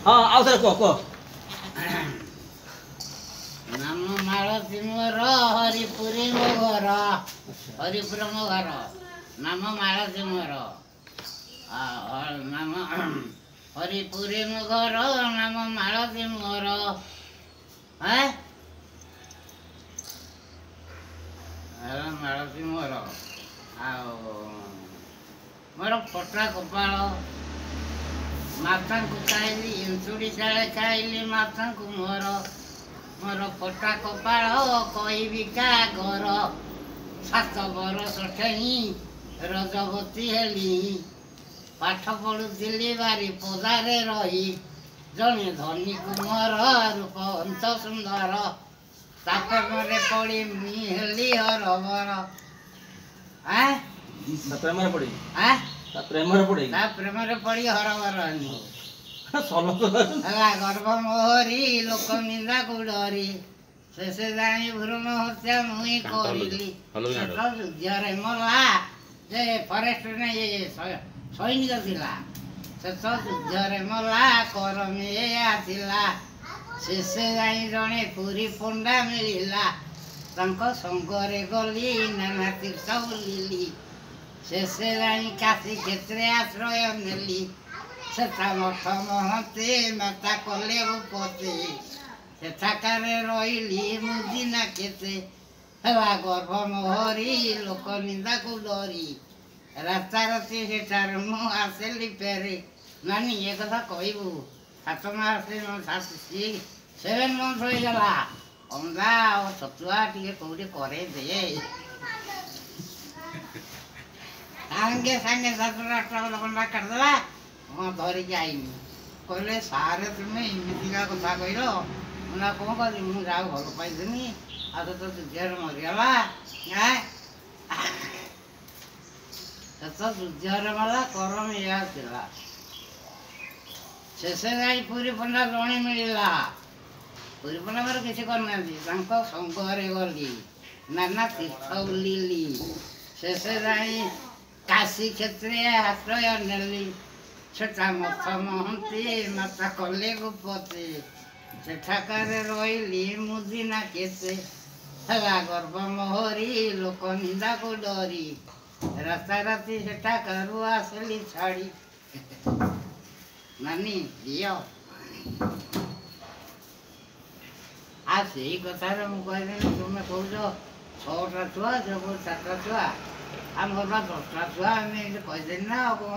ହଁ ଆଉ ଥରେ କୁହ କୁହ। ନାମ ମାଳତୀ ମୋର ହରିପୁରୀ ମୋ ଘର ହରିପୁର ମୋ ଘର ନାମ ମାଳତୀ ମୋର ନାମ ହରିପୁରୀ ମୋ ଘର ନାମ ମାଳତୀ ମୋର ମାଳତୀ ମୋର ଆଉ ମୋର ଫଟା କପାଳ ମାତାଙ୍କୁ ଖାଇଲି ଏନ୍ତୁଡ଼ି ଚାଳେ ଖାଇଲି ମାତାଙ୍କୁ ମୋର ମୋର ଫଟା କପାଳ କହିବି କା ଘର 7 ବରଷ ଠେଇଁ ରଜବତୀ ହେଲି ପାଠ ପଢୁଥିଲି ବାରି ପଦାରେ ରହି ଜଣେ ଧନୀକୁ ମୋର ରୂପ ଅନ୍ତ ସୁନ୍ଦର ତା ପ୍ରେମରେ ପଡ଼ି ମୁଇଁ ହେଲି ହରବର ତା ପ୍ରେମରେ ପଡ଼ି ହରବର ହେଲି ଗର୍ଭ ମୋହରି ଲୋକ ନିନ୍ଦାକୁ ଡରି ଶେଷେ ଜାଣି ଭ୍ରୂଣ ହତ୍ୟା ମୁଇଁ କରିଲି ଯୁଦ୍ଧରେ ମଲା ଯେ ଫରେଷ୍ଟ ସୈନିକ ଥିଲା ଶେଷ ଯୁଦ୍ଧରେ ମଲା କରମି ଏୟା ଥିଲା ଶେଷେ ଯାଇ ଜଣେ ପୁରୀ ପଣ୍ଡା ମିଳିଲା ତାଙ୍କ ସଙ୍ଗରେ ଗଲି ନାନା ତୀର୍ଥ ବୁଲିଲି ଶେଷେ ଯାଇ କାଶୀ କ୍ଷେତ୍ରରେ ଆଶ୍ରୟ ନେଲି ସେଠା ମଠ ମହନ୍ତେ ମାତା କଲେ ଭୂପତି ସେଠାକାରେ ରହିଲି ମୁଁ ଦିନା କେତେ ହେଲା ଗର୍ଭ ମୋହରି ଲୋକ ନିନ୍ଦାକୁ ଡରି ରାତାରାତି ସେଠାରୁ ମୁଁ ଆସିଲି ଫେରେ ନାନୀ ଏ କଥା କହିବୁ 7 ମାସ 7 months ହୋଇଗଲା ଅଣ୍ଡା ଆଉ ଛତୁଆ ଟିକେ କୋଉଠି କରେଇ ଦେ ସାଙ୍ଗେ ସାଙ୍ଗେ 7-8ଟା ଅଣ୍ଡା କାଟିଦେଲା ହଁ ଧରିକି ଆଇନି କହିଲେ ସାରେ ତୁମେ ଏମିତିକା କଥା କହିଲ ମୁଁ କ'ଣ କରିବି ମୁଁ ଯାଉ ଭଲ ପାଇଥିନି ଆଉ ତ ଯୁଦ୍ଧରେ ମରିଗଲା ଶେଷ ଯୁଦ୍ଧରେ ମଲା କରମ ଏହା ଥିଲା ଶେଷେ ଯାଇ ପୁରୀ ପଣ୍ଡା ଜଣେ ମିଳିଲା ପୁରୀ ପଣ୍ଡା ମୋର କିଛି କରିନାହାନ୍ତି ତାଙ୍କ ସଙ୍ଗରେ ଗଲି ନାନା ତୀର୍ଥ ବୁଲିଲି ଶେଷେ ଯାଇ କାଶୀ କ୍ଷେତ୍ରରେ ଆଶ୍ରୟ ନେଲି ସେଠା ମଠ ମହନ୍ତି ମାତା କଲେ ଭୂପତି ସେଠାକାରେ ରହିଲି ମୁଁ ଦିନା କେତେ ହେଲା ଗର୍ଭ ମୋହରି ଲୋକ ନିନ୍ଦାକୁ ଡରି ରାତାରାତି ସେଠାକାରୁ ଆସିଲି ଛାଡ଼ି ନାନୀ ଝିଅ ଆଉ ସେଇ କଥାରେ ମୁଁ କହିଦେଲି ତୁମେ କହୁଛ 6ଟା ଛୁଆ ସେ 4ଟା ଛୁଆ ଆମର 10ଟା ଛୁଆ ଆମେ ଏମିତି କହିଦେଲି ନା ଆଉ କ'ଣ